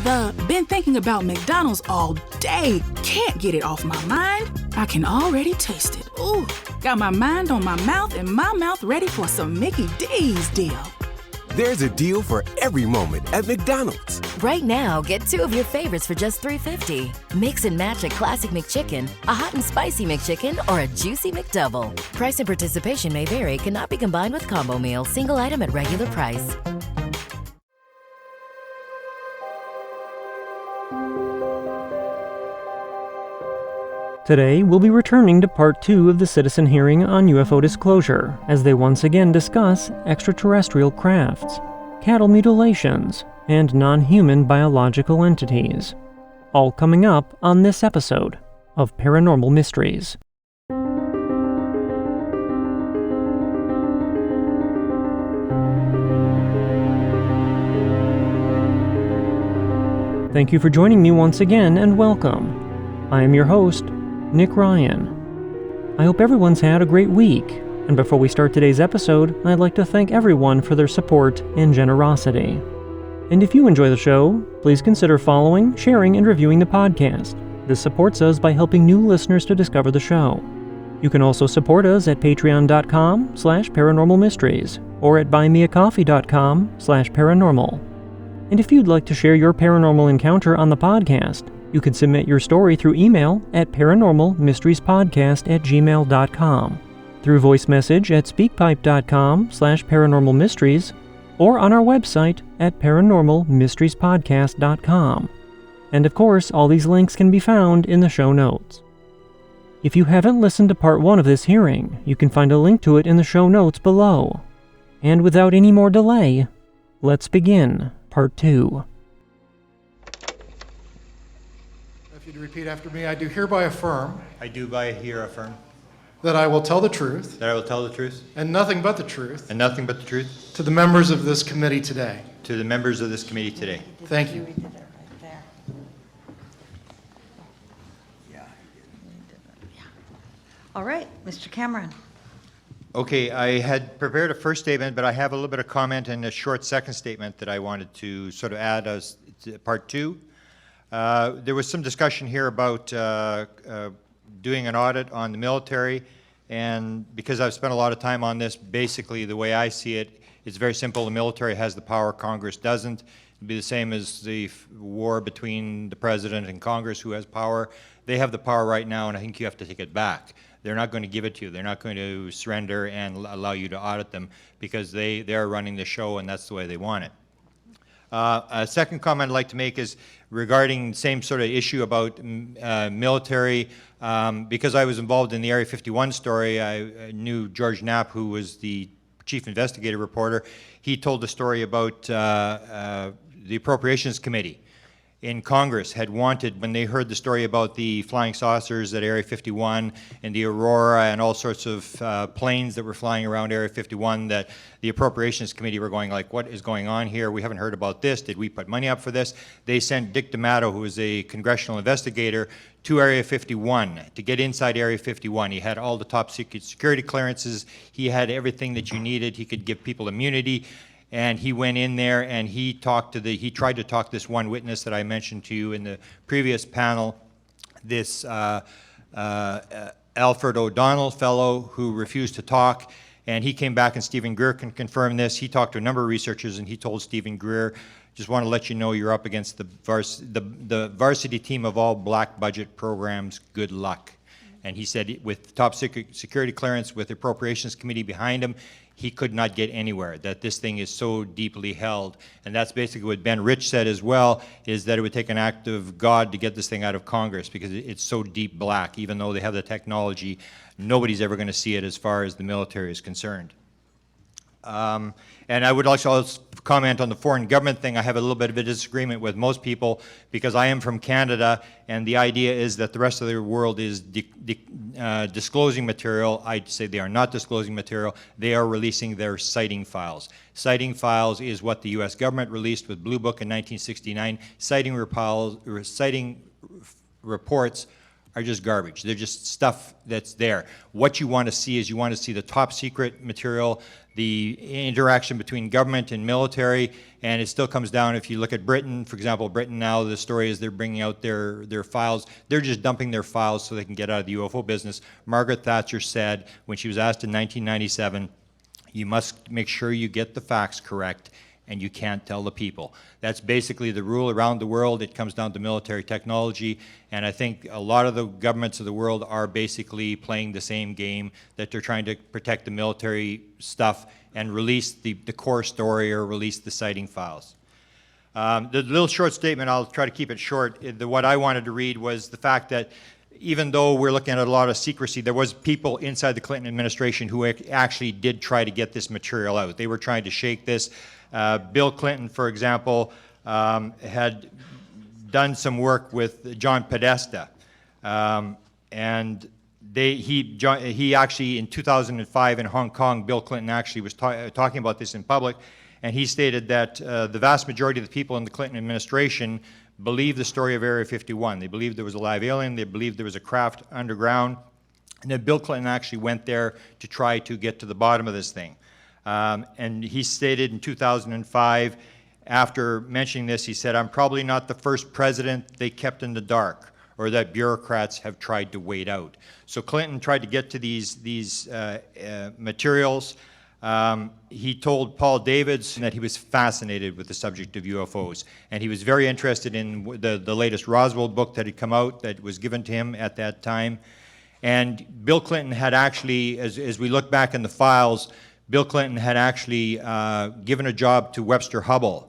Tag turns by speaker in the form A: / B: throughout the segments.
A: Been thinking about McDonald's all day. Can't get it off my mind. I can already taste it. Ooh, got my mind on my mouth and my mouth ready for some Mickey D's deal.
B: There's a deal for every moment at McDonald's.
C: Right now, get 2 of your favorites for just $3.50. Mix and match a classic McChicken, a hot and spicy McChicken, or a juicy McDouble. Price and participation may vary. Cannot be combined with combo meal. Single item at regular price.
D: Today, we'll be returning to Part 2 of the citizen hearing on UFO disclosure, as they once again discuss extraterrestrial crafts, cattle mutilations, and non-human biological entities. All coming up on this episode of Paranormal Mysteries. Thank you for joining me once again, and welcome. I am your host, Nick Ryan. I hope everyone's had a great week, and before we start today's episode, I'd like to thank everyone for their support and generosity. And if you enjoy the show, please consider following, sharing, and reviewing the podcast. This supports us by helping new listeners to discover the show. You can also support us at patreon.com/paranormalmysteries or at buymeacoffee.com/paranormal. And if you'd like to share your paranormal encounter on the podcast, you can submit your story through email at paranormalmysteriespodcast@gmail.com, through voice message at speakpipe.com/paranormalmysteries, or on our website at paranormalmysteriespodcast.com. And of course, all these links can be found in the show notes. If you haven't listened to Part 1 of this hearing, you can find a link to it in the show notes below. And without any more delay, let's begin Part 2.
E: If you'd repeat after me, I do hereby affirm
F: I do by here affirm
E: that I will tell the truth
F: that I will tell the truth
E: and nothing but the truth
F: and nothing but the truth
E: to the members of this committee today.
F: to the members of this committee today.
E: Thank you.
G: All right, Mr. Cameron.
F: Okay, I had prepared a first statement, but I have a little bit of comment and a short second statement that I wanted to sort of add as to Part 2. There was some discussion here about doing an audit on the military, and because I've spent a lot of time on this, basically the way I see it, it's very simple. The military has the power, Congress doesn't. It'd be the same as the war between the president and Congress, who has power. They have the power right now, and I think you have to take it back. They're not going to give it to you. They're not going to surrender and allow you to audit them, because they're running the show, and that's the way they want it. A second comment I'd like to make is regarding the same sort of issue about military. Because I was involved in the Area 51 story, I knew George Knapp, who was the chief investigative reporter. He told the story about the Appropriations Committee in Congress had wanted, when they heard the story about the flying saucers at Area 51 and the Aurora and all sorts of planes that were flying around Area 51, that the Appropriations Committee were going like, what is going on here? We haven't heard about this. Did we put money up for this? They sent Dick D'Amato, who was a congressional investigator, to Area 51 to get inside Area 51. He had all the top secret security clearances. He had everything that you needed. He could give people immunity. And he went in there and he tried to talk this one witness that I mentioned to you in the previous panel, this Alfred O'Donnell fellow who refused to talk. And he came back, and Stephen Greer can confirm this. He talked to a number of researchers, and he told Stephen Greer, just want to let you know you're up against the varsity team of all black budget programs. Good luck. And he said with top security clearance, with the Appropriations Committee behind him, he could not get anywhere, that this thing is so deeply held. And that's basically what Ben Rich said as well, is that it would take an act of God to get this thing out of Congress, because it's so deep black. Even though they have the technology, nobody's ever going to see it as far as the military is concerned. And I would also comment on the foreign government thing. I have a little bit of a disagreement with most people, because I am from Canada, and the idea is that the rest of the world is disclosing material. I'd say they are not disclosing material. They are releasing their sighting files. Sighting files is what the U.S. government released with Blue Book in 1969. Sighting reports are just garbage. They're just stuff that's there. What you want to see is you want to see the top secret material the interaction between government and military, and it still comes down, if you look at Britain, for example, Britain now, the story is they're bringing out their files. They're just dumping their files so they can get out of the UFO business. Margaret Thatcher said, when she was asked in 1997, you must make sure you get the facts correct, and you can't tell the people. That's basically the rule around the world. It comes down to military technology, and I think a lot of the governments of the world are basically playing the same game, that they're trying to protect the military stuff and release the core story or release the sighting files. The little short statement, I'll try to keep it short. What I wanted to read was the fact that even though we're looking at a lot of secrecy, there was people inside the Clinton administration who actually did try to get this material out. They were trying to shake this. Bill Clinton, for example, had done some work with John Podesta, and he actually, in 2005 in Hong Kong, Bill Clinton actually was talking about this in public, and he stated that the vast majority of the people in the Clinton administration believed the story of Area 51. They believed there was a live alien, they believed there was a craft underground, and that Bill Clinton actually went there to try to get to the bottom of this thing. And he stated in 2005, after mentioning this, he said, "I'm probably not the first president they kept in the dark, or that bureaucrats have tried to wait out." So Clinton tried to get to these materials. He told Paul Davidson that he was fascinated with the subject of UFOs, and he was very interested in the latest Roswell book that had come out that was given to him at that time. And Bill Clinton had actually, as we look back in the files, Bill Clinton had actually given a job to Webster Hubbell.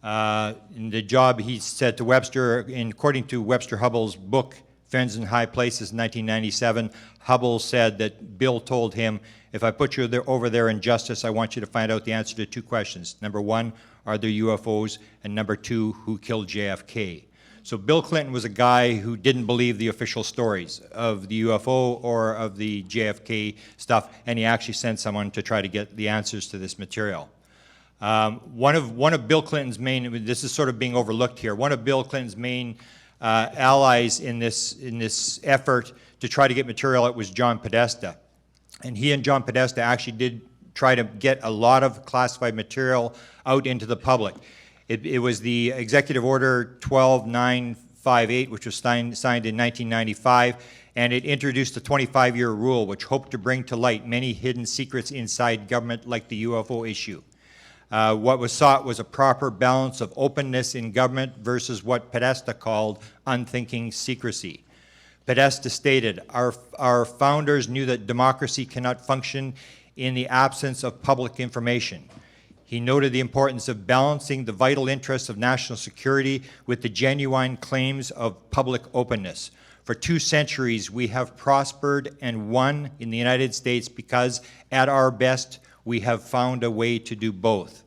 F: The job, he said to Webster, according to Webster Hubbell's book, Friends in High Places, 1997, Hubbell said that Bill told him, "If I put you over there in justice, I want you to find out the answer to two questions. Number one, are there UFOs? And number two, who killed JFK?" So Bill Clinton was a guy who didn't believe the official stories of the UFO or of the JFK stuff, and he actually sent someone to try to get the answers to this material. One of Bill Clinton's main, this is sort of being overlooked here, one of Bill Clinton's main allies in this effort to try to get material out was John Podesta. And he and John Podesta actually did try to get a lot of classified material out into the public. It was the Executive Order 12958, which was signed in 1995, and it introduced a 25-year rule which hoped to bring to light many hidden secrets inside government, like the UFO issue. What was sought was a proper balance of openness in government versus what Podesta called unthinking secrecy. Podesta stated, our founders knew that democracy cannot function in the absence of public information. He noted the importance of balancing the vital interests of national security with the genuine claims of public openness. For 2 centuries, we have prospered and won in the United States because, at our best, we have found a way to do both.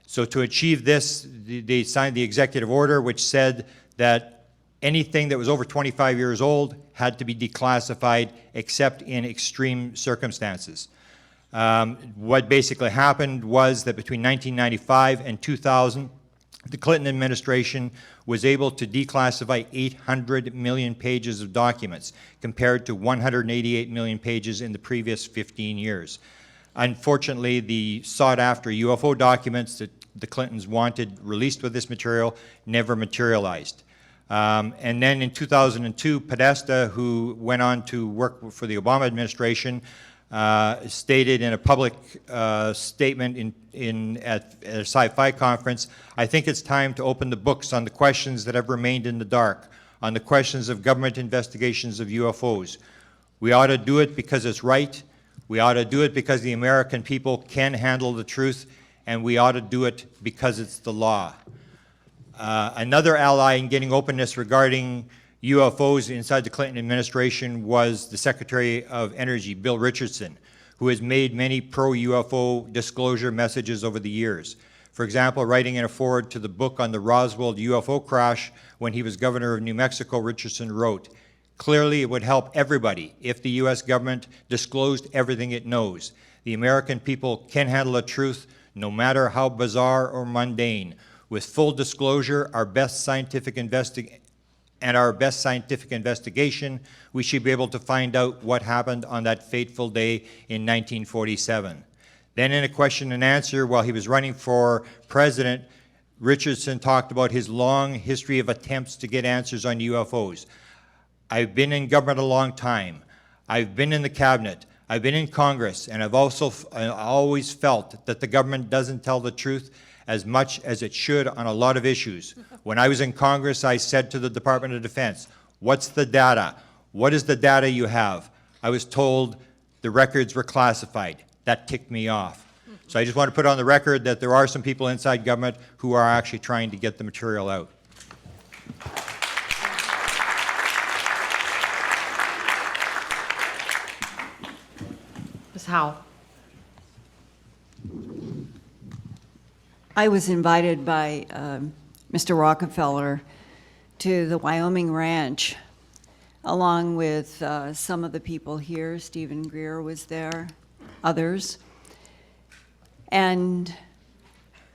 F: So to achieve this, they signed the executive order, which said that anything that was over 25 years old had to be declassified except in extreme circumstances. What basically happened was that between 1995 and 2000, the Clinton administration was able to declassify 800 million pages of documents, compared to 188 million pages in the previous 15 years. Unfortunately, the sought-after UFO documents that the Clintons wanted released with this material never materialized. And then in 2002, Podesta, who went on to work for the Obama administration, stated in a public statement at a sci-fi conference, "I think it's time to open the books on the questions that have remained in the dark, on the questions of government investigations of UFOs. We ought to do it because it's right. We ought to do it because the American people can handle the truth, and we ought to do it because it's the law." Another ally in getting openness regarding UFOs inside the Clinton administration was the Secretary of Energy, Bill Richardson, who has made many pro-UFO disclosure messages over the years. For example, writing in a foreword to the book on the Roswell UFO crash when he was governor of New Mexico, Richardson wrote, "Clearly, it would help everybody if the U.S. government disclosed everything it knows. The American people can handle the truth, no matter how bizarre or mundane. With full disclosure, our best scientific investigation, we should be able to find out what happened on that fateful day in 1947. Then in a question and answer, while he was running for president, Richardson talked about his long history of attempts to get answers on UFOs. I've been in government a long time. I've been in the cabinet. I've been in Congress, and I've also always felt that the government doesn't tell the truth as much as it should on a lot of issues. When I was in Congress, I said to the Department of Defense, "What's the data? What is the data you have?" I was told the records were classified. That ticked me off. So I just want to put on the record that there are some people inside government who are actually trying to get the material out.
G: Ms. Howe.
H: I was invited by Mr. Rockefeller to the Wyoming Ranch, along with some of the people here. Stephen Greer was there, others. And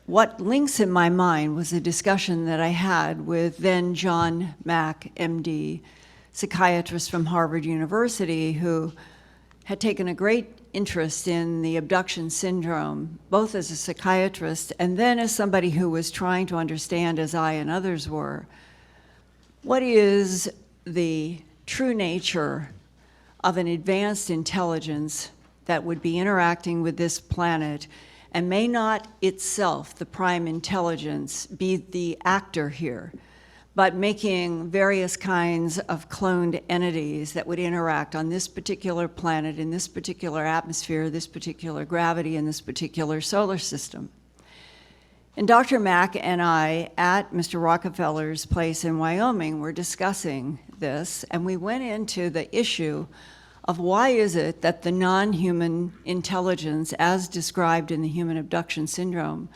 H: what links in my mind was a discussion that I had with then John Mack, MD, psychiatrist from Harvard University, who had taken a great interest in the abduction syndrome, both as a psychiatrist and then as somebody who was trying to understand, as I and others were, what is the true nature of an advanced intelligence that would be interacting with this planet, and may not itself, the prime intelligence, be the actor here, but making various kinds of cloned entities that would interact on this particular planet, in this particular atmosphere, this particular gravity, in this particular solar system. And Dr. Mack and I, at Mr. Rockefeller's place in Wyoming, were discussing this, and we went into the issue of why is it that the non-human intelligence, as described in the human abduction syndrome,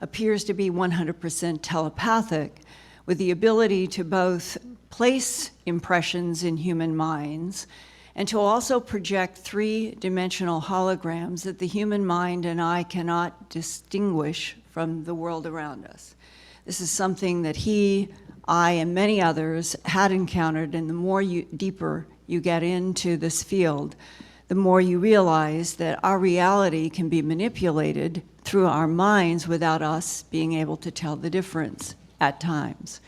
H: appears to be 100% telepathic, with the ability to both place impressions in human minds and to also project three-dimensional holograms that the human mind and eye cannot distinguish from the world around us. This is something that he, I, and many others had encountered, and the more deeper you get into this field, the more you realize that our reality can be manipulated through our minds without us being able to tell the difference at times.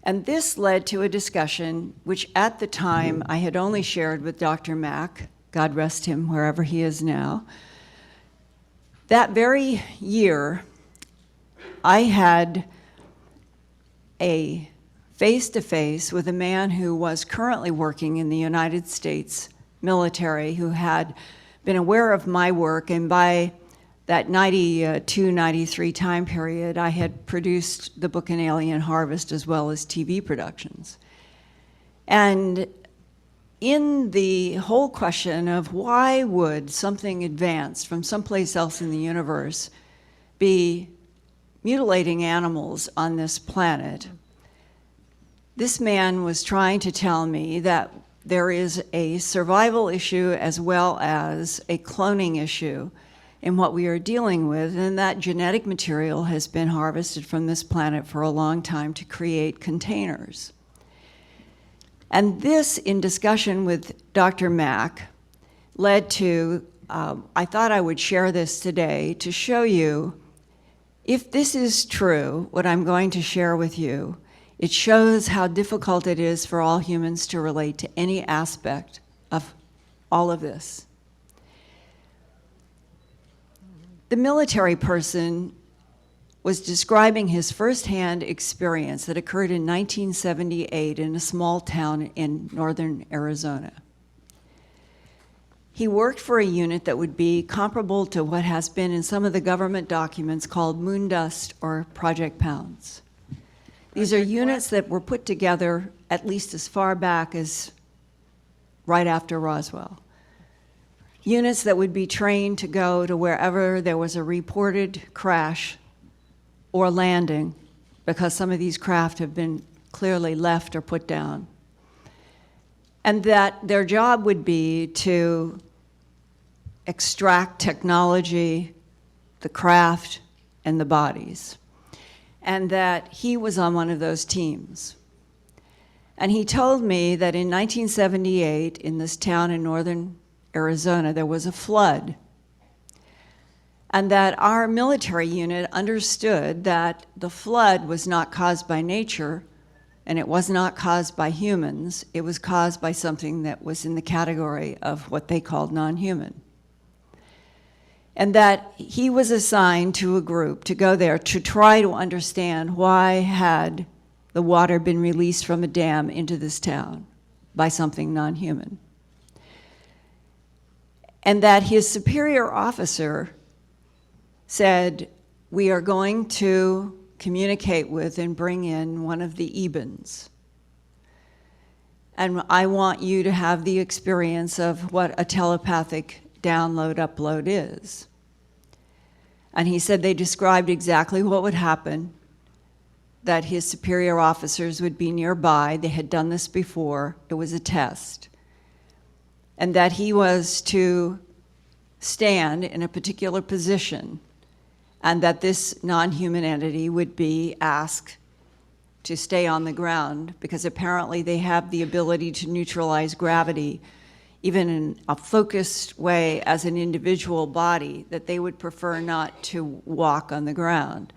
H: And this led to a discussion which at the time I had only shared with Dr. Mack, God rest him wherever he is now. That very year, I had a face-to-face with a man who was currently working in the United States military, who had been aware of my work, and by that 92, 93 time period, I had produced the book An Alien Harvest as well as TV productions. And in the whole question of why would something advanced from someplace else in the universe be mutilating animals on this planet, this man was trying to tell me that there is a survival issue as well as a cloning issue in what we are dealing with, and that genetic material has been harvested from this planet for a long time to create containers. And this, in discussion with Dr. Mack, led to, I thought I would share this today to show you, if this is true, what I'm going to share with you, it shows how difficult it is for all humans to relate to any aspect of all of this. The military person was describing his firsthand experience that occurred in 1978 in a small town in northern Arizona. He worked for a unit that would be comparable to what has been in some of the government documents called moon dust or Project Pounds. These are units that were put together at least as far back as right after Roswell. Units that would be trained to go to wherever there was a reported crash or landing, because some of these craft have been clearly left or put down. And that their job would be to extract technology, the craft, and the bodies. And that he was on one of those teams. And he told me that in 1978, in this town in northern Arizona, there was a flood. and that our military unit understood that the flood was not caused by nature, and it was not caused by humans. It was caused by something that was in the category of what they called non-human. And that he was assigned to a group to go there to try to understand why had the water been released from a dam into this town by something non-human. And that his superior officer said, we are going to communicate with and bring in one of the Ebens. And I want you to have the experience of what a telepathic download upload is. And he said they described exactly what would happen, that his superior officers would be nearby. They had done this before. It was a test. And that he was to stand in a particular position, and that this non-human entity would be asked to stay on the ground, because apparently they have the ability to neutralize gravity even in a focused way as an individual body, that they would prefer not to walk on the ground.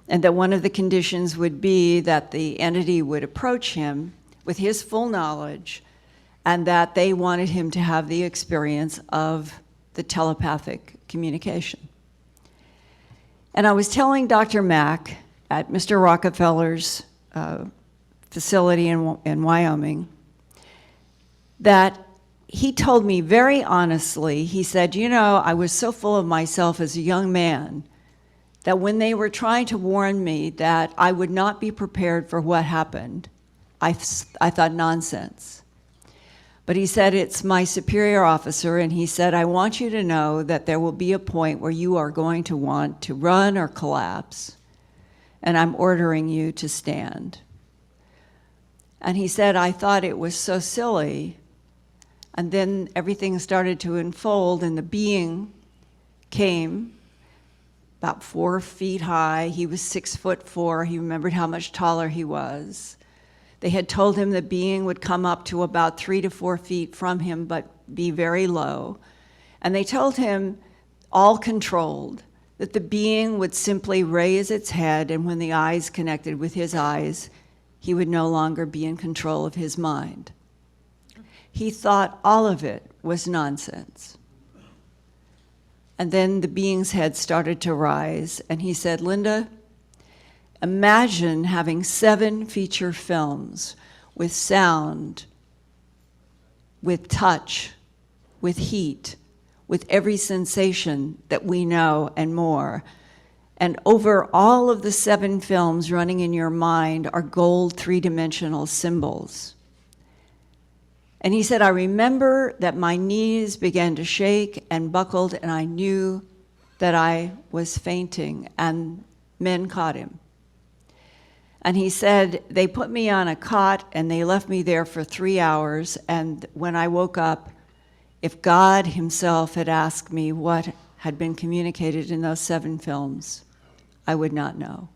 H: And that one of the conditions would be that the entity would approach him with his full knowledge, and that they wanted him to have the experience of the telepathic communication. And I was telling Dr. Mack at Mr. Rockefeller's facility in Wyoming that he told me very honestly, he said, you know, I was so full of myself as a young man that when they were trying to warn me that I would not be prepared for what happened, I thought nonsense. But he said, it's my superior officer, and he said, I want you to know that there will be a point where you are going to want to run or collapse, and I'm ordering you to stand. And he said, I thought it was so silly. And then everything started to unfold, and the being came about 4 feet high. He was 6'4". He remembered how much taller he was. They had told him the being would come up to about 3 to 4 feet from him, but be very low. And they told him, all controlled, that the being would simply raise its head, and when the eyes connected with his eyes, he would no longer be in control of his mind. He thought all of it was nonsense. And then the being's head started to rise, and he said, Linda, imagine having 7 feature films with sound, with touch, with heat, with every sensation that we know and more. And over all of the 7 films running in your mind are gold 3-dimensional symbols. And he said, I remember that my knees began to shake and buckled, and I knew that I was fainting, and men caught him. And he said, they put me on a cot, and they left me there for 3 hours, and when I woke up, if God himself had asked me what had been communicated in those 7 films, I would not know.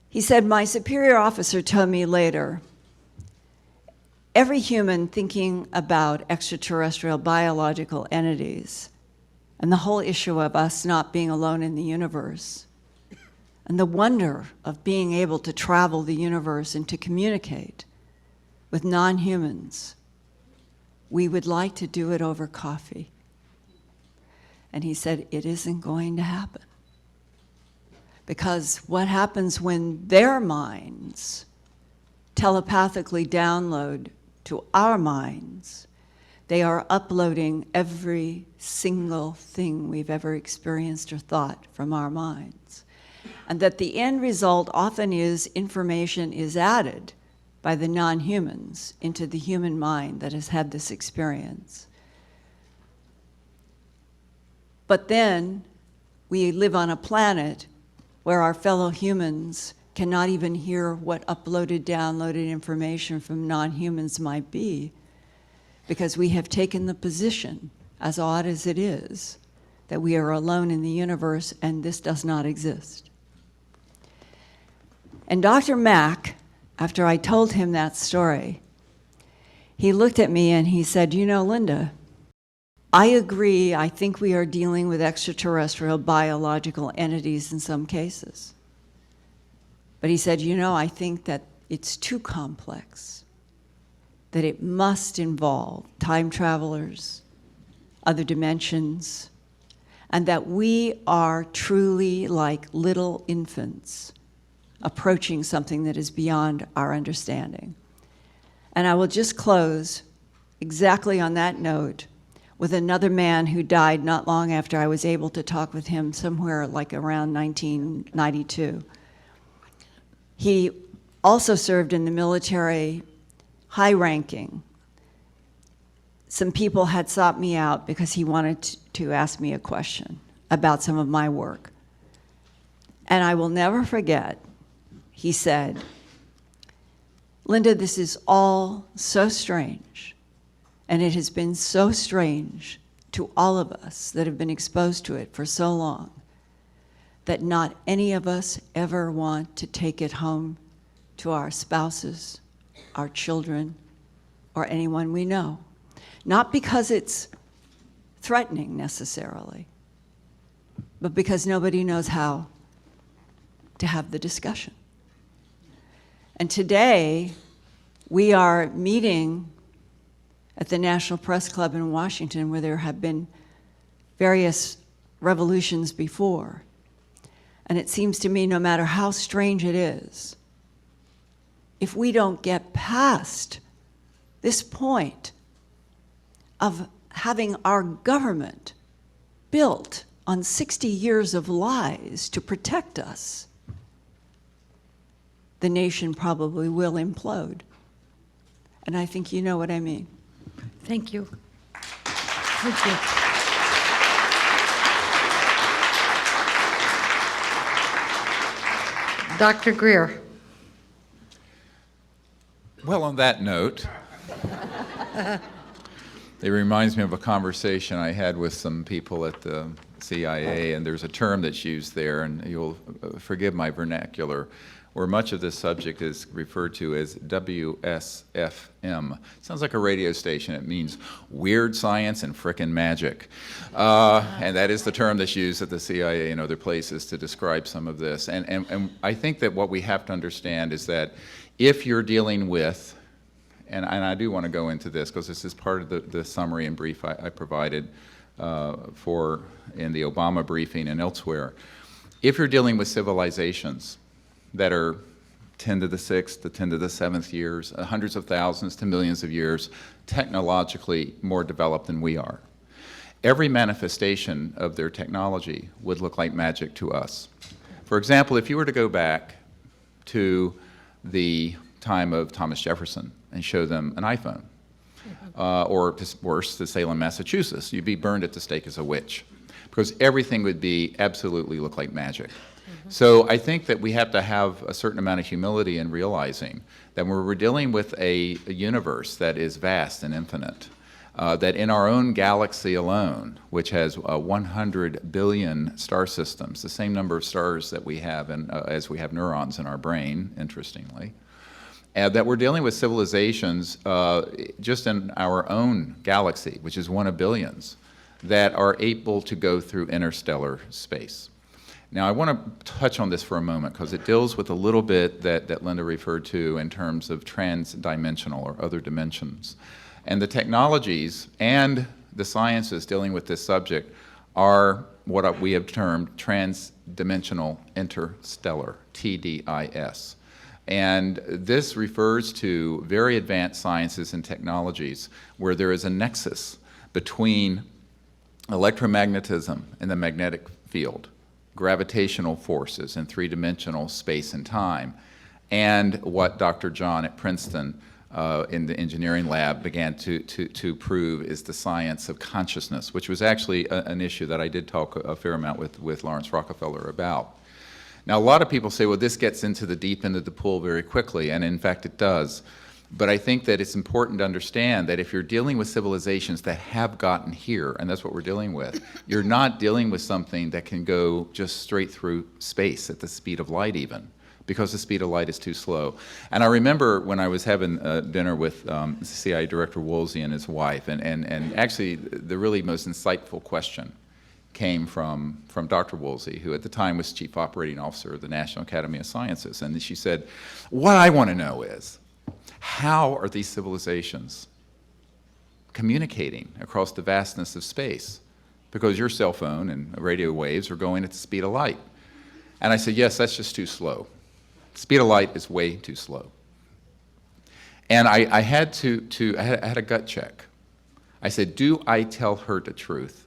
H: He said, my superior officer told me later, every human thinking about extraterrestrial biological entities and the whole issue of us not being alone in the universe and the wonder of being able to travel the universe and to communicate with non-humans, we would like to do it over coffee. And he said, it isn't going to happen. Because what happens when their minds telepathically download to our minds, they are uploading every single thing we've ever experienced or thought from our minds. And that the end result often is information is added by the non-humans into the human mind that has had this experience. But then we live on a planet where our fellow humans cannot even hear what uploaded, downloaded information from non-humans might be, because we have taken the position, as odd as it is, that we are alone in the universe and this does not exist. And Dr. Mack, after I told him that story, he looked at me and he said, you know, Linda, I agree. I think we are dealing with extraterrestrial biological entities in some cases. But he said, I think that it's too complex, that it must involve time travelers, other dimensions, and that we are truly like little infants approaching something that is beyond our understanding. And I will just close exactly on that note with another man who died not long after I was able to talk with him, somewhere like around 1992. He also served in the military, high ranking. Some people had sought me out because he wanted to ask me a question about some of my work. And I will never forget, he said, "Linda, this is all so strange. And it has been so strange to all of us that have been exposed to it for so long that not any of us ever want to take it home to our spouses, our children, or anyone we know. Not because it's threatening necessarily, but because nobody knows how to have the discussion." And today, we are meeting at the National Press Club in Washington, where there have been various revolutions before. And it seems to me, no matter how strange it is, if we don't get past this point of having our government built on 60 years of lies to protect us, the nation probably will implode. And I think you know what I mean.
G: Thank you. Thank you. Dr. Greer.
I: Well, on that note, it reminds me of a conversation I had with some people at the CIA, and there's a term that's used there, and you'll forgive my vernacular, where much of this subject is referred to as WSFM. Sounds like a radio station. It means weird science and frickin' magic. And that is the term that's used at the CIA and other places to describe some of this. And I think that what we have to understand is that if you're dealing with, and I do want to go into this because this is part of the summary and brief I provided in the Obama briefing and elsewhere. If you're dealing with civilizations that are 10 to the 6th to 10 to the 7th years, hundreds of thousands to millions of years, technologically more developed than we are, every manifestation of their technology would look like magic to us. For example, if you were to go back to the time of Thomas Jefferson and show them an iPhone, or worse, to Salem, Massachusetts, you'd be burned at the stake as a witch, because everything would be absolutely look like magic. So I think that we have to have a certain amount of humility in realizing that when we're dealing with a universe that is vast and infinite, that in our own galaxy alone, which has 100 billion star systems, the same number of stars that we have as we have neurons in our brain, interestingly, that we're dealing with civilizations just in our own galaxy, which is one of billions, that are able to go through interstellar space. Now, I want to touch on this for a moment because it deals with a little bit that Linda referred to in terms of trans-dimensional or other dimensions. And the technologies and the sciences dealing with this subject are what we have termed trans-dimensional interstellar, TDIS. And this refers to very advanced sciences and technologies where there is a nexus between electromagnetism and the magnetic field, gravitational forces in three-dimensional space and time, and what Dr. John at Princeton in the engineering lab began to prove is the science of consciousness, which was actually an issue that I did talk a fair amount with Lawrence Rockefeller about. Now, a lot of people say, well, this gets into the deep end of the pool very quickly, and in fact it does. But I think that it's important to understand that if you're dealing with civilizations that have gotten here, and that's what we're dealing with, you're not dealing with something that can go just straight through space at the speed of light even, because the speed of light is too slow. And I remember when I was having dinner with CIA Director Woolsey and his wife, and actually the really most insightful question came from Dr. Woolsey, who at the time was Chief Operating Officer of the National Academy of Sciences. And she said, what I want to know is, how are these civilizations communicating across the vastness of space? Because your cell phone and radio waves are going at the speed of light. And I said, yes, that's just too slow. Speed of light is way too slow. And I had a gut check. I said, do I tell her the truth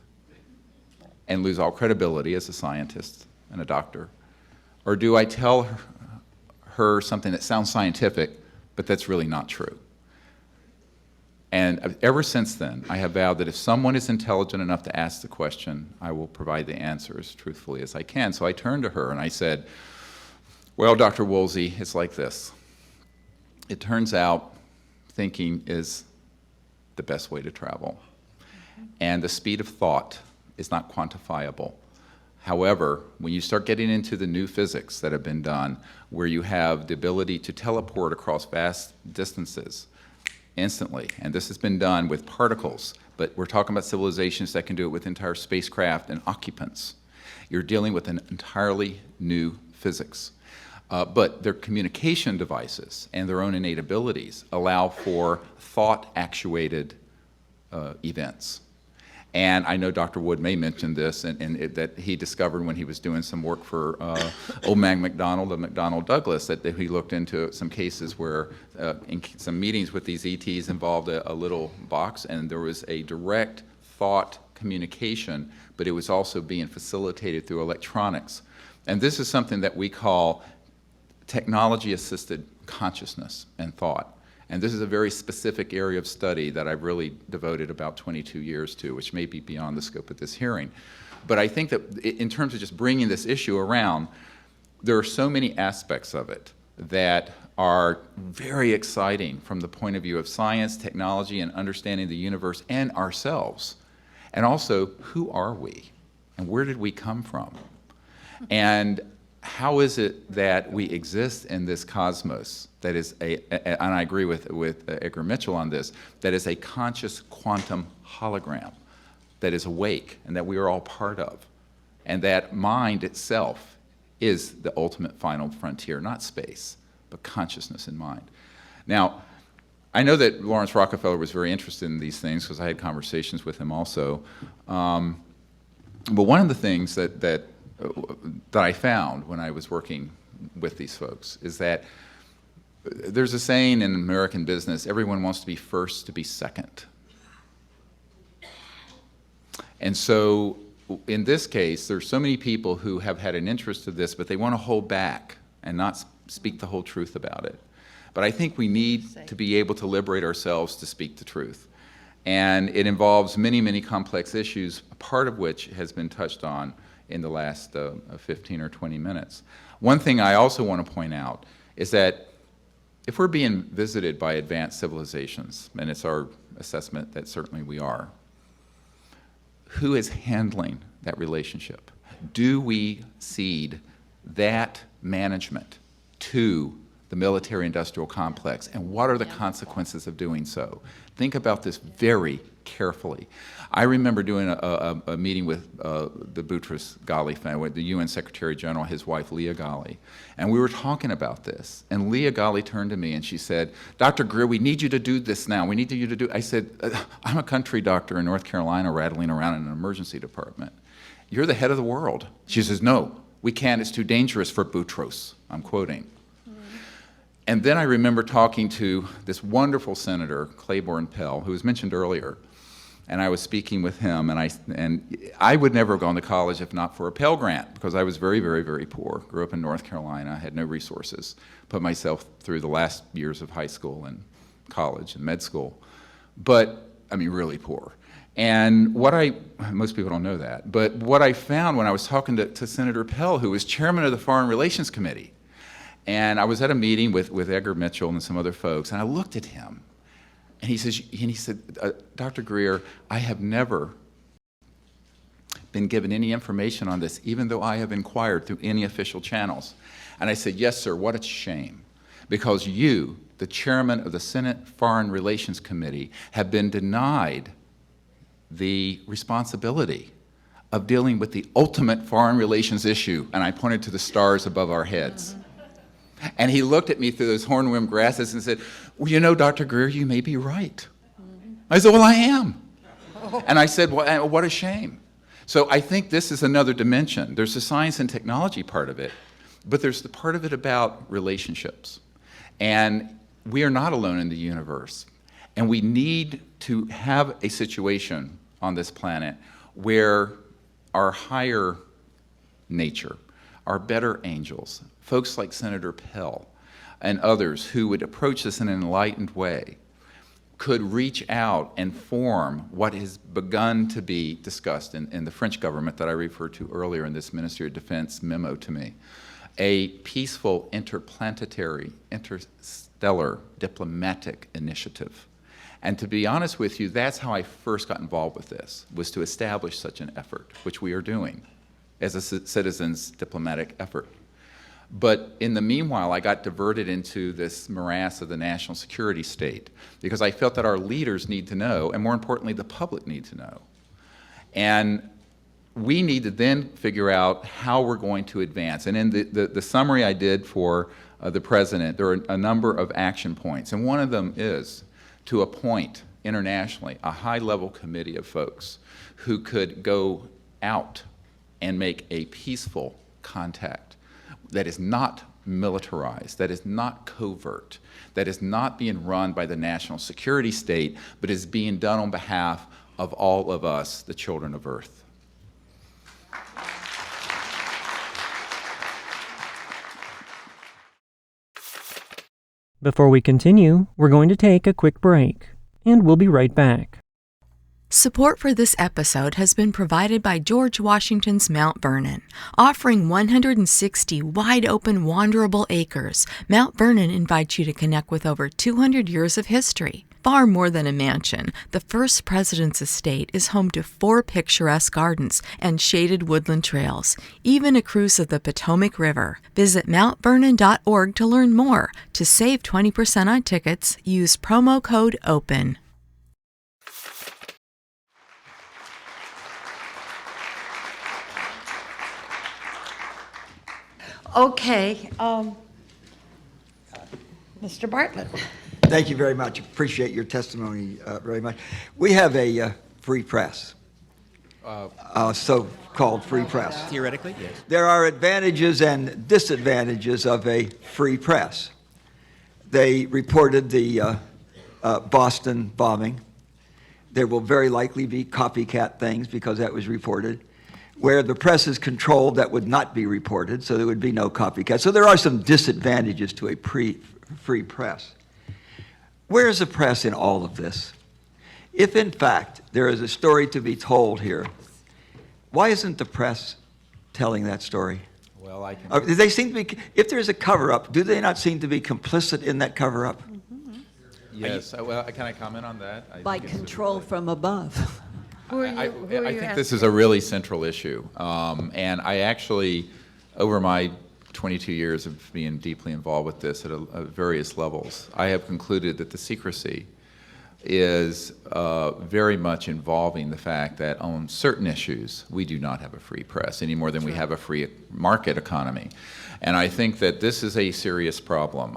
I: and lose all credibility as a scientist and a doctor? Or do I tell her something that sounds scientific, but that's really not true? And ever since then, I have vowed that if someone is intelligent enough to ask the question, I will provide the answer as truthfully as I can. So I turned to her and I said, well, Dr. Woolsey, it's like this. It turns out thinking is the best way to travel. And the speed of thought is not quantifiable. However, when you start getting into the new physics that have been done, where you have the ability to teleport across vast distances instantly, and this has been done with particles, but we're talking about civilizations that can do it with entire spacecraft and occupants. You're dealing with an entirely new physics. But their communication devices and their own innate abilities allow for thought-actuated events. And I know Dr. Wood may mention this, that he discovered when he was doing some work for old man McDonald of McDonnell Douglas, that he looked into some cases where in some meetings with these ETs involved a little box, and there was a direct thought communication, but it was also being facilitated through electronics. And this is something that we call technology-assisted consciousness and thought. And this is a very specific area of study that I've really devoted about 22 years to, which may be beyond the scope of this hearing. But I think that in terms of just bringing this issue around, there are so many aspects of it that are very exciting from the point of view of science, technology, and understanding the universe and ourselves. And also, who are we? And where did we come from? And how is it that we exist in this cosmos that is and I agree with Edgar Mitchell on this, that is a conscious quantum hologram that is awake and that we are all part of. And that mind itself is the ultimate final frontier, not space, but consciousness in mind. Now, I know that Lawrence Rockefeller was very interested in these things because I had conversations with him also. But one of the things that I found when I was working with these folks is that there's a saying in American business, everyone wants to be first to be second. And so in this case, there's so many people who have had an interest in this, but they want to hold back and not speak the whole truth about it. But I think we need to be able to liberate ourselves to speak the truth. And it involves many, many complex issues, part of which has been touched on in the last 15 or 20 minutes. One thing I also want to point out is that if we're being visited by advanced civilizations, and it's our assessment that certainly we are, who is handling that relationship? Do we cede that management to the military-industrial complex, and what are the consequences of doing so? Think about this very carefully. I remember doing a meeting with the Boutros-Ghali family, the UN Secretary General, his wife Leah Ghali, and we were talking about this. And Leah Ghali turned to me and she said, "Dr. Greer, we need you to do this now. We need you to do." I said, "I'm a country doctor in North Carolina rattling around in an emergency department. You're the head of the world." She says, "No, we can't. It's too dangerous for Boutros." I'm quoting. And then I remember talking to this wonderful senator, Claiborne Pell, who was mentioned earlier, and I was speaking with him, and I would never have gone to college if not for a Pell Grant, because I was very, very, very poor. Grew up in North Carolina, had no resources, put myself through the last years of high school and college and med school, but, I mean, really poor. And most people don't know that, but what I found when I was talking to Senator Pell, who was chairman of the Foreign Relations Committee, and I was at a meeting with Edgar Mitchell and some other folks, and I looked at him, and he said, "Dr. Greer, I have never been given any information on this, even though I have inquired through any official channels? And I said, yes, sir, what a shame. Because you, the chairman of the Senate Foreign Relations Committee, have been denied the responsibility of dealing with the ultimate foreign relations issue. And I pointed to the stars above our heads. And he looked at me through those hornworm glasses and said, well, you know, Dr. Greer, you may be right. I said, well, I am. And I said, well, what a shame. So I think this is another dimension. There's the science and technology part of it, but there's the part of it about relationships. And we are not alone in the universe. And we need to have a situation on this planet where our higher nature, our better angels, folks like Senator Pell and others who would approach this in an enlightened way, could reach out and form what has begun to be discussed in the French government that I referred to earlier in this Ministry of Defense memo to me, a peaceful interplanetary, interstellar diplomatic initiative. And to be honest with you, that's how I first got involved with this, was to establish such an effort, which we are doing as a citizens' diplomatic effort. But in the meanwhile, I got diverted into this morass of the national security state because I felt that our leaders need to know, and more importantly, the public need to know. And we need to then figure out how we're going to advance. And in the summary I did for the president, there are a number of action points. And one of them is to appoint internationally a high-level committee of folks who could go out and make a peaceful contact that is not militarized, that is not covert, that is not being run by the national security state, but is being done on behalf of all of us, the children of Earth.
D: Before we continue, we're going to take a quick break, and we'll be right back.
J: Support for this episode has been provided by George Washington's Mount Vernon. Offering 160 wide-open, wanderable acres, Mount Vernon invites you to connect with over 200 years of history. Far more than a mansion, the first president's estate is home to 4 picturesque gardens and shaded woodland trails, even a cruise of the Potomac River. Visit mountvernon.org to learn more. To save 20% on tickets, use promo code OPEN.
G: Okay, Mr. Bartlett.
K: Thank you very much. Appreciate your testimony very much. We have a free press, so-called free press.
L: Theoretically, yes.
K: There are advantages and disadvantages of a free press. They reported the Boston bombing. There will very likely be copycat things because that was reported. Where the press is controlled, that would not be reported, so there would be no copycat. So there are some disadvantages to a free press. Where is the press in all of this? If, in fact, there is a story to be told here, why isn't the press telling that story?
I: Well, I can...
K: They seem to be, if there's a cover-up, do they not seem to be complicit in that cover-up?
I: Yes. Well, can I comment on that?
H: By control from above.
I: I think this is a really central issue. And I actually, over my 22 years of being deeply involved with this at various levels, I have concluded that the secrecy is very much involving the fact that on certain issues, we do not have a free press any more than we have a free market economy. And I think that this is a serious problem.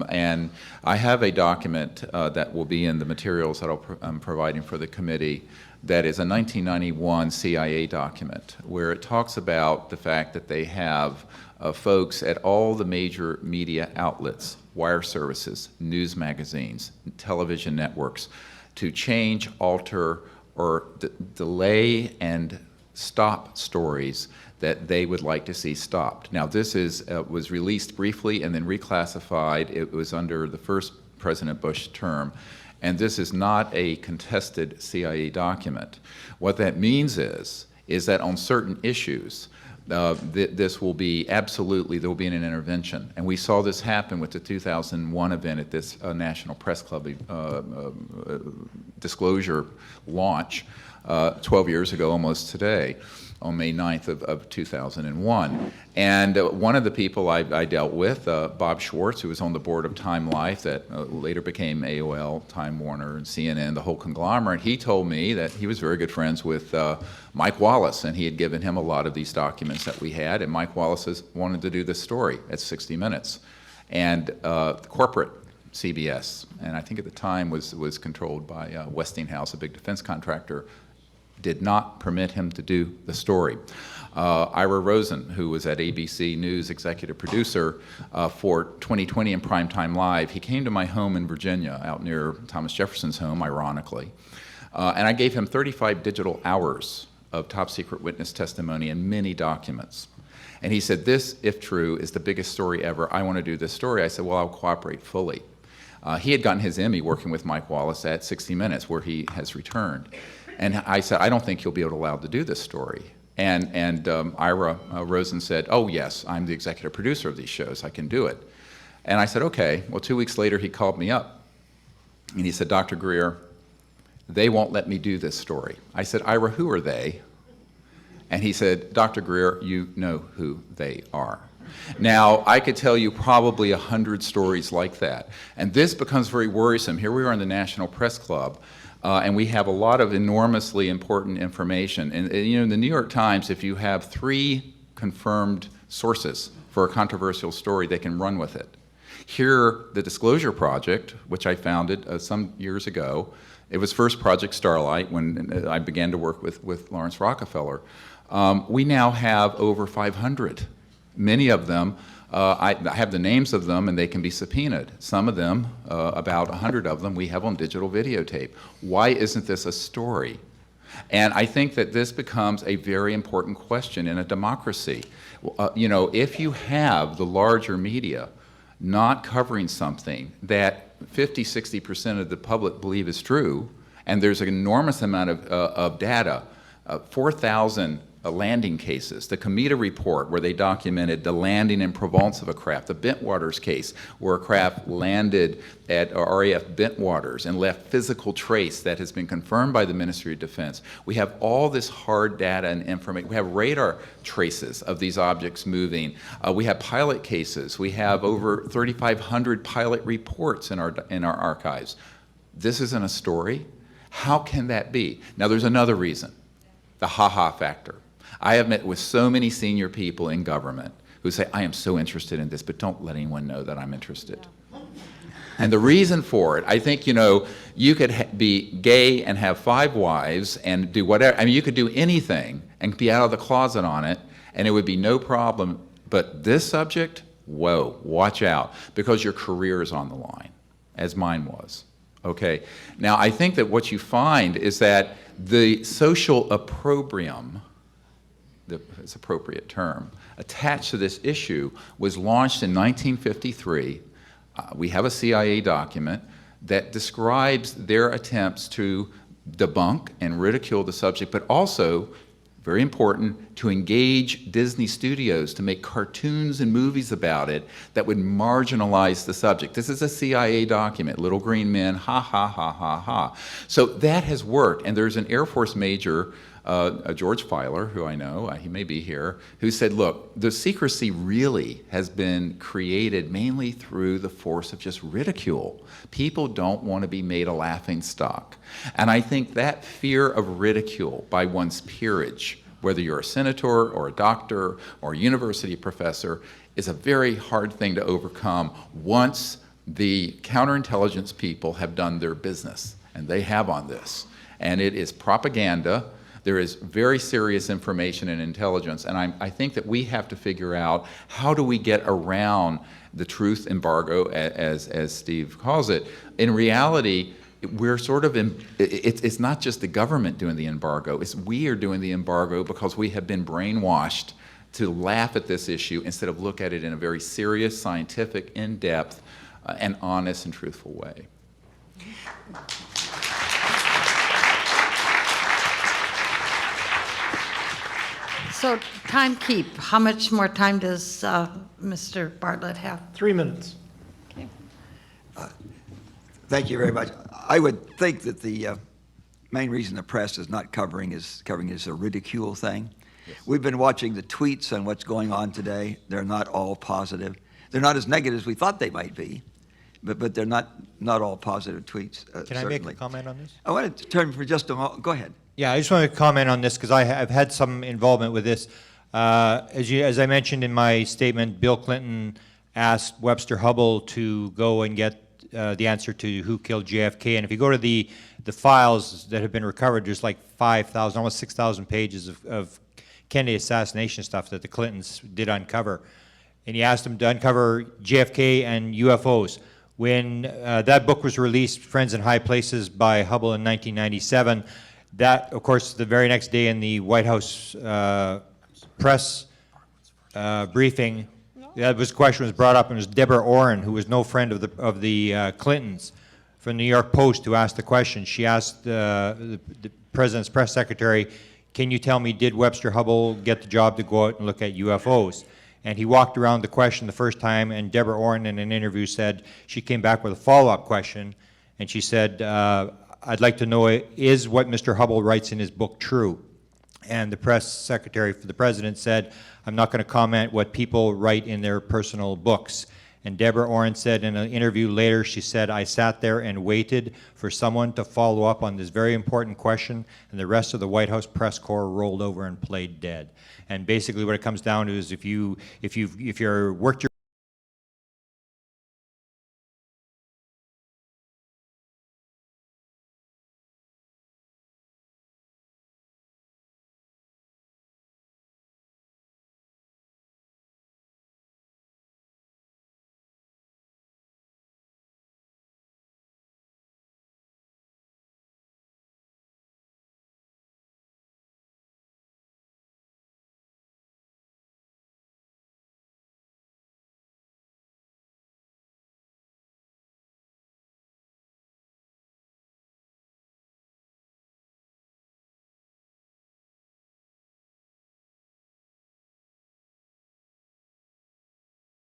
I: And I have a document that will be in the materials that I'm providing for the committee that is a 1991 CIA document where it talks about the fact that they have folks at all the major media outlets, wire services, news magazines, television networks, to change, alter, or delay and stop stories that they would like to see stopped. Now, this was released briefly and then reclassified. It was under the first President Bush term. And this is not a contested CIA document. What that means is that on certain issues, this will be absolutely, there will be an intervention. And we saw this happen with the 2001 event at this National Press Club disclosure launch 12 years ago almost today. on May 9th of 2001. And one of the people I dealt with, Bob Schwartz, who was on the board of Time Life that later became AOL, Time Warner, and CNN, the whole conglomerate, he told me that he was very good friends with Mike Wallace, and he had given him a lot of these documents that we had, and Mike Wallace wanted to do this story at 60 Minutes. And corporate CBS, and I think at the time was controlled by Westinghouse, a big defense contractor, did not permit him to do the story. Ira Rosen, who was at ABC News executive producer for 2020 and Primetime Live, he came to my home in Virginia, out near Thomas Jefferson's home, ironically, and I gave him 35 digital hours of top secret witness testimony and many documents. And he said, this, if true, is the biggest story ever. I want to do this story. I said, well, I'll cooperate fully. He had gotten his Emmy working with Mike Wallace at 60 Minutes, where he has returned. And I said, I don't think you'll be allowed to do this story. And Ira Rosen said, oh, yes, I'm the executive producer of these shows. I can do it. And I said, okay. Well, 2 weeks later, he called me up. And he said, Dr. Greer, they won't let me do this story. I said, Ira, who are they? And he said, Dr. Greer, you know who they are. Now, I could tell you probably 100 stories like that. And this becomes very worrisome. Here we are in the National Press Club, and we have a lot of enormously important information. And you know, in the New York Times, if you have 3 confirmed sources for a controversial story, they can run with it. Here, the Disclosure Project, which I founded some years ago, it was first Project Starlight when I began to work with Lawrence Rockefeller. We now have over 500. Many of them, I have the names of them and they can be subpoenaed. Some of them, about 100 of them, we have on digital videotape. Why isn't this a story? And I think that this becomes a very important question in a democracy. You know, if you have the larger media not covering something that 50, 60% of the public believe is true, and there's an enormous amount of data, 4,000 landing cases, the Cometa report where they documented the landing in Provence of a craft, the Bentwaters case where a craft landed at RAF Bentwaters and left physical trace that has been confirmed by the Ministry of Defense. We have all this hard data and information. We have radar traces of these objects moving. We have pilot cases. We have over 3,500 pilot reports in our archives. This isn't a story. How can that be? Now there's another reason, the ha-ha factor. I have met with so many senior people in government who say, I am so interested in this, but don't let anyone know that I'm interested. Yeah. And the reason for it, I think, you know, you could be gay and have 5 wives and do whatever. I mean, you could do anything and be out of the closet on it, and it would be no problem. But this subject, whoa, watch out, because your career is on the line, as mine was. Okay. Now, I think that what you find is that the social opprobrium, it's appropriate term, attached to this issue was launched in 1953. We have a CIA document that describes their attempts to debunk and ridicule the subject, but also, very important, to engage Disney Studios to make cartoons and movies about it that would marginalize the subject. This is a CIA document, little green men, ha, ha, ha, ha, ha. So that has worked, and there's an Air Force major, George Filer, who I know, he may be here, who said, look, the secrecy really has been created mainly through the force of just ridicule. People don't want to be made a laughingstock. And I think that fear of ridicule by one's peerage, whether you're a senator or a doctor or a university professor, is a very hard thing to overcome once the counterintelligence people have done their business, and they have on this. And it is propaganda. There is very serious information and intelligence, and I think that we have to figure out how do we get around the truth embargo, as Steve calls it. In reality, we're sort of it's not just the government doing the embargo, it's we are doing the embargo because we have been brainwashed to laugh at this issue instead of look at it in a very serious, scientific, in-depth, and honest and truthful way.
G: So time keep. How much more time does Mr. Bartlett have?
D: 3 minutes.
G: Okay.
K: Thank you very much. I would think that the main reason the press is not covering is a ridicule thing. We've been watching the tweets on what's going on today. They're not all positive. They're not as negative as we thought they might be, but they're not all positive tweets,
F: Can I make a comment on this?
K: I want to turn for just a moment. Go ahead.
F: Yeah, I just want to comment on this because I've had some involvement with this. As I mentioned in my statement, Bill Clinton asked Webster Hubbell to go and get the answer to who killed JFK. And if you go to the files that have been recovered, there's like 5,000, almost 6,000 pages of Kennedy assassination stuff that the Clintons did uncover. And he asked them to uncover JFK and UFOs. When that book was released, Friends in High Places by Hubbell in 1997, that, of course, the very next day in the White House press briefing, that question was brought up, and it was Deborah Orrin, who was no friend of the Clintons, from the New York Post, who asked the question. She asked the president's press secretary, "Can you tell me, did Webster Hubbell get the job to go out and look at UFOs?" And he walked around the question the first time, and Deborah Orrin in an interview said she came back with a follow-up question, and she said, "I'd like to know, is what Mr. Hubbell writes in his book true?" And the press secretary for the president said, "I'm not going to comment what people write in their personal books." And Deborah Orrin said in an interview later, she said, "I sat there and waited for someone to follow up on this very important question, and the rest of the White House press corps rolled over and played dead." And basically what it comes down to is if you're worked your